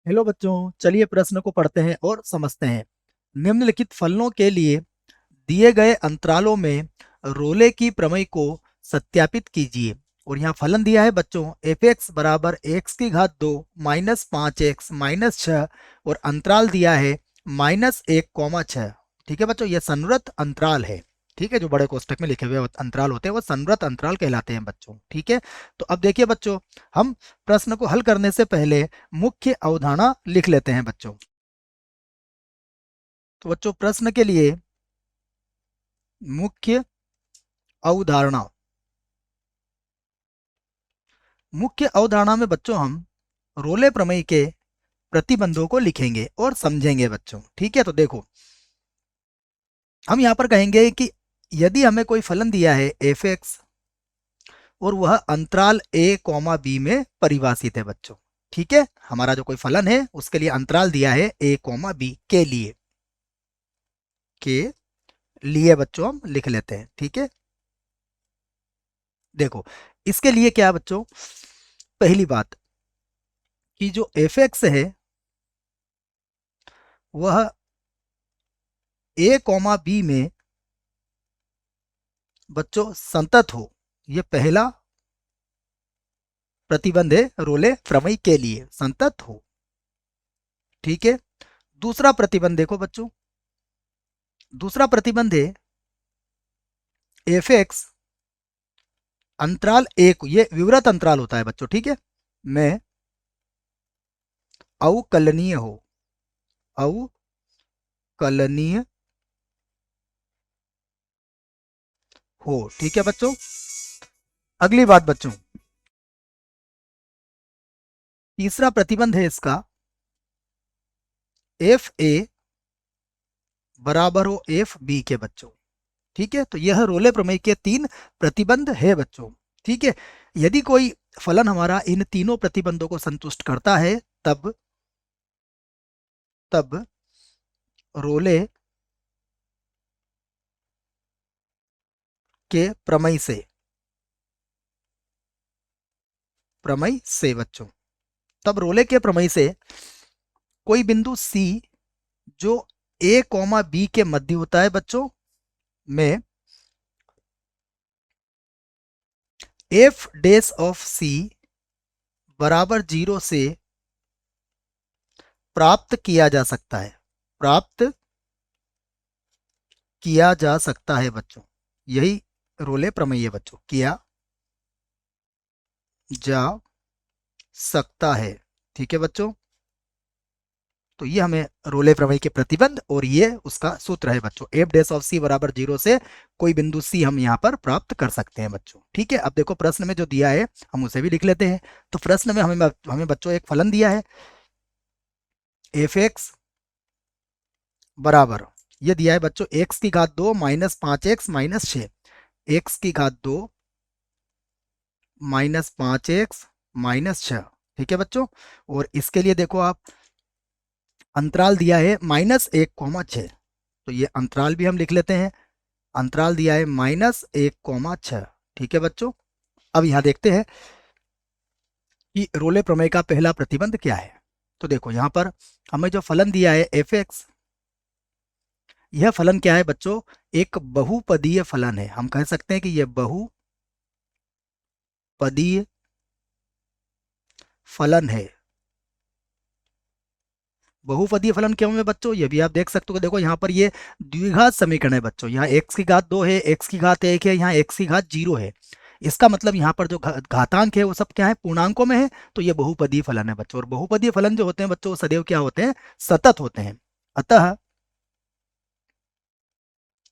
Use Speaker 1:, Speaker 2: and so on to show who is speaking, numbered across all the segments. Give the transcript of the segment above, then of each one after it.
Speaker 1: Hello बच्चों, चलिए प्रश्न को पढ़ते हैं और समझते हैं। निम्नलिखित फलनों के लिए दिए गए अंतरालों में रोले की प्रमेय को सत्यापित कीजिए। और यहाँ फलन दिया है बच्चों एफ एक्स बराबर एक्स की घात 2 माइनस 5x माइनस 6 और अंतराल दिया है -1, 6। ठीक है बच्चों, यह संवृत अंतराल है। ठीक है, जो बड़े कोष्टक में लिखे हुए अंतराल होते हैं वो संवृत अंतराल कहलाते हैं बच्चों। ठीक है, तो अब देखिए बच्चों, हम प्रश्न को हल करने से पहले मुख्य अवधारणा लिख लेते हैं बच्चों। तो बच्चों प्रश्न के लिए मुख्य अवधारणा, मुख्य अवधारणा में बच्चों हम रोले प्रमेय के प्रतिबंधों को लिखेंगे और समझेंगे बच्चों। ठीक है, तो देखो हम यहाँ पर कहेंगे कि यदि हमें कोई फलन दिया है एफ एक्स और वह अंतराल ए कॉमा बी में परिभाषित है बच्चों। ठीक है, हमारा जो कोई फलन है उसके लिए अंतराल दिया है ए कॉमा बी के लिए बच्चों हम लिख लेते हैं। ठीक है, देखो इसके लिए क्या है बच्चों, पहली बात कि जो एफ एक्स है वह ए कॉमा बी में बच्चों संतत हो, यह पहला प्रतिबंध है रोले प्रमेय के लिए, संतत हो। ठीक है, दूसरा प्रतिबंध देखो बच्चों, दूसरा प्रतिबंध है एफ एक्स अंतराल एक, ये विवृत अंतराल होता है बच्चों। ठीक है, में अवकलनीय हो, अवकलनीय हो। ठीक है बच्चों, अगली बात बच्चों, तीसरा प्रतिबंध है इसका एफ ए बराबर हो एफ बी के बच्चों। ठीक है, तो यह रोले प्रमेय के 3 प्रतिबंध है बच्चों। ठीक है, यदि कोई फलन हमारा इन तीनों प्रतिबंधों को संतुष्ट करता है तब तब रोले के प्रमेय से बच्चों, तब रोले के प्रमेय से कोई बिंदु सी जो ए कॉमा बी के मध्य होता है बच्चों में एफ डैश ऑफ सी बराबर 0 से प्राप्त किया जा सकता है, प्राप्त किया जा सकता है बच्चों। यही रोले प्रमेय है बच्चों, किया जा सकता है। ठीक है बच्चों, तो ये हमें रोले प्रमेय के प्रतिबंध और ये उसका सूत्र है बच्चों, एफ डैश ऑफ सी बराबर 0 से कोई बिंदु सी हम यहाँ पर प्राप्त कर सकते हैं बच्चों। ठीक है, अब देखो प्रश्न में जो दिया है हम उसे भी लिख लेते हैं। तो प्रश्न में हमें बच्चों एक फलन दिया है एफ एक्स बराबर, ये दिया है बच्चों एक्स की घात 2 माइनस 5x माइनस 6, एक्स की घात 2 माइनस 5x माइनस 6। ठीक है बच्चों, और इसके लिए देखो आप अंतराल दिया है -1, 6, तो ये अंतराल भी हम लिख लेते हैं। अंतराल दिया है -1, 6। ठीक है बच्चों, अब यहां देखते हैं कि रोले प्रमेय का पहला प्रतिबंध क्या है। तो देखो यहां पर हमें जो फलन दिया है एफ एक्स, यह फलन क्या है बच्चों, एक बहुपदीय फलन है। हम कह सकते हैं कि यह बहुपदीय फलन है। बहुपदीय फलन क्यों है बच्चों, ये भी आप देख सकते हो। देखो यहाँ पर ये द्विघात समीकरण है बच्चों, यहाँ x की घात 2 है, x की घात 1 है, यहाँ x की घात 0 है। इसका मतलब यहाँ पर जो घातांक है वो सब क्या है, पूर्णांकों में है। तो ये बहुपदीय फलन है बच्चों, और बहुपदीय फलन जो होते हैं बच्चों वो सदैव क्या होते हैं, सतत होते हैं। अतः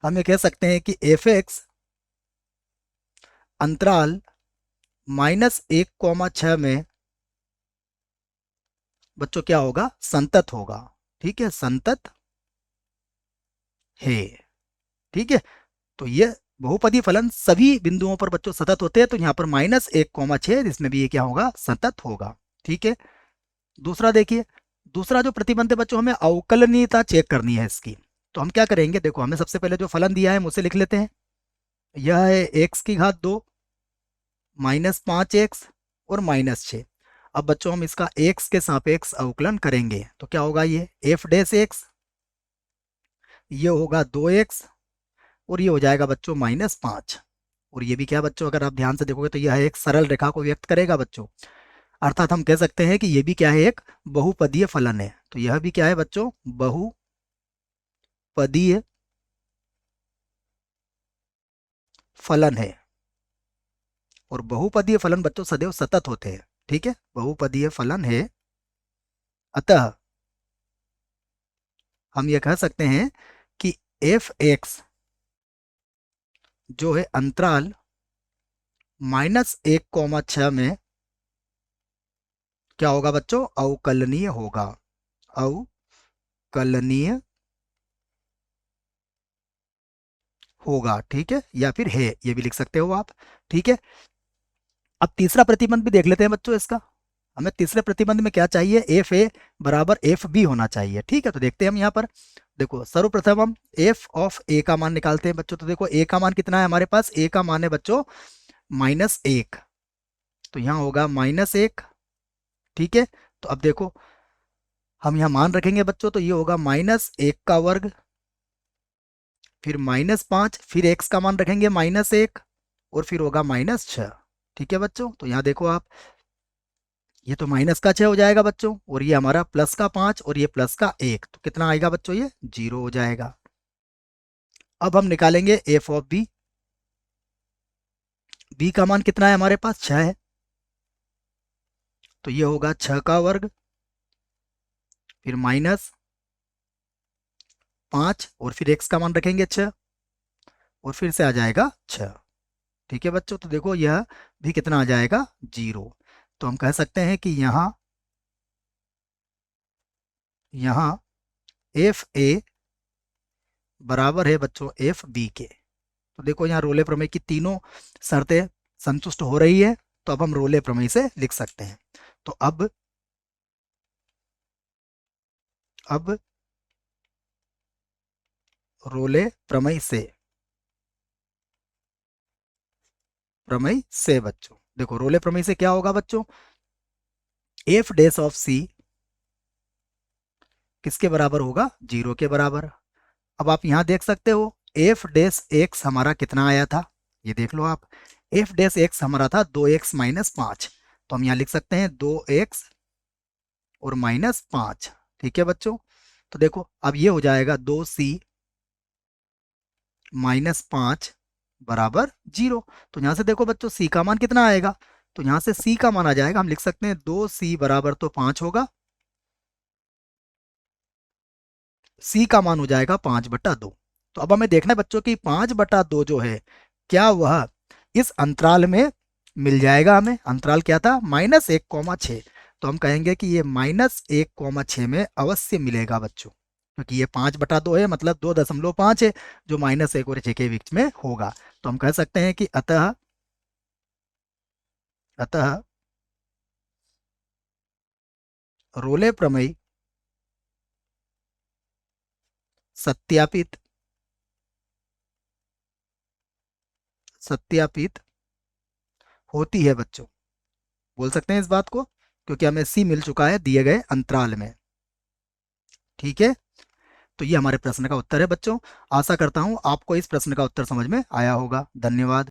Speaker 1: हम ये कह सकते हैं कि एफ एक्स अंतराल -1, 6 में बच्चों क्या होगा, संतत होगा। ठीक है, संतत है। ठीक है, तो ये बहुपदी फलन सभी बिंदुओं पर बच्चों सतत होते हैं। तो यहाँ पर -1, 6 इसमें भी ये क्या होगा, सतत होगा। ठीक है, दूसरा देखिए, दूसरा जो प्रतिबंध है बच्चों, हमें अवकलनीयता चेक करनी है इसकी। तो हम क्या करेंगे, देखो हमें सबसे पहले जो फलन दिया है हम उसे लिख लेते हैं। यह है एक्स की घात 2 -5x और -6। अब बच्चों हम इसका x के सापेक्ष अवकलन करेंगे तो क्या होगा, ये f डैश x, ये होगा 2x, और ये हो जाएगा बच्चों -5। और ये भी क्या बच्चों, अगर आप ध्यान से देखोगे तो यह एक सरल रेखा को व्यक्त करेगा बच्चों, अर्थात हम कह सकते हैं कि ये भी क्या है, एक बहुपदीय फलन है। तो यह भी क्या है बच्चों, बहुपदीय फलन है। और बहुपदीय फलन बच्चों सदैव सतत होते हैं, ठीक है, बहुपदीय फलन है। अतः हम ये कह सकते हैं कि एफ एक्स जो है अंतराल -1,6 में क्या होगा बच्चों, अवकलनीय होगा, अवकलनीय होगा, ठीक है, या फिर है, ये भी लिख सकते हो आप, ठीक है। अब तीसरा प्रतिबंध भी देख लेते हैं बच्चों इसका। हमें तीसरे प्रतिबंध में क्या चाहिए, एफ ए बराबर एफ बी होना चाहिए, ठीक है। तो देखते हैं हम यहाँ पर, देखो सर्वप्रथम हम एफ ऑफ ए का मान निकालते हैं बच्चों। तो देखो ए का मान कितना है हमारे पास, ए का मान है बच्चों -1, तो यहाँ होगा -1, ठीक है। तो अब देखो हम यहाँ मान रखेंगे बच्चों, तो ये होगा -1 का वर्ग, फिर -5, फिर x का मान रखेंगे -1, और फिर होगा -6, ठीक है बच्चों। तो यहाँ देखो आप, ये तो -6 हो जाएगा बच्चों, और ये हमारा +5 और ये +1, तो कितना आएगा बच्चों, ये 0 हो जाएगा। अब हम निकालेंगे एफ ऑफ बी, बी का मान कितना है हमारे पास, 6 है, तो ये होगा 6 का वर्ग, फिर -5, और फिर x का मान रखेंगे 6, और फिर से आ जाएगा 6, ठीक है बच्चों। तो देखो यह भी कितना आ जाएगा, 0। तो हम कह सकते हैं कि यहाँ एफ ए बराबर है बच्चों एफ बी के। तो देखो यहाँ रोले प्रमेय की तीनों शर्तें संतुष्ट हो रही है, तो अब हम रोले प्रमेय से लिख सकते हैं। तो अब रोले प्रमेय से बच्चों, देखो रोले प्रमेय से क्या होगा बच्चों, एफ डैश ऑफ सी किसके बराबर होगा, 0 के बराबर। अब आप यहाँ देख सकते हो एफ डैश एक्स हमारा कितना आया था, ये देख लो आप, एफ डैश एक्स हमारा था 2x - 5, तो हम यहाँ लिख सकते हैं 2x और -5, ठीक है बच्चों। तो देखो अब ये हो जाएगा 2c -5 बराबर 0। तो यहाँ से देखो बच्चों c का मान कितना आएगा, तो यहाँ से c का मान आ जाएगा, हम लिख सकते हैं 2c बराबर तो 5 होगा, c का मान हो जाएगा 5/2। तो अब हमें देखना है बच्चों कि 5/2 जो है क्या वह इस अंतराल में मिल जाएगा हमें। अंतराल क्या था, -1,6, तो हम कहेंगे कि ये -1,6 में अवश्य मिलेगा बच्चों, क्योंकि ये 5/2 है, मतलब 2.5 है, जो -1 और 6 के बीच में होगा। तो हम कह सकते हैं कि अतः रोले प्रमेय सत्यापित सत्यापित होती है बच्चों, बोल सकते हैं इस बात को, क्योंकि हमें सी मिल चुका है दिए गए अंतराल में, ठीक है। तो ये हमारे प्रश्न का उत्तर है बच्चों। आशा करता हूं आपको इस प्रश्न का उत्तर समझ में आया होगा। धन्यवाद।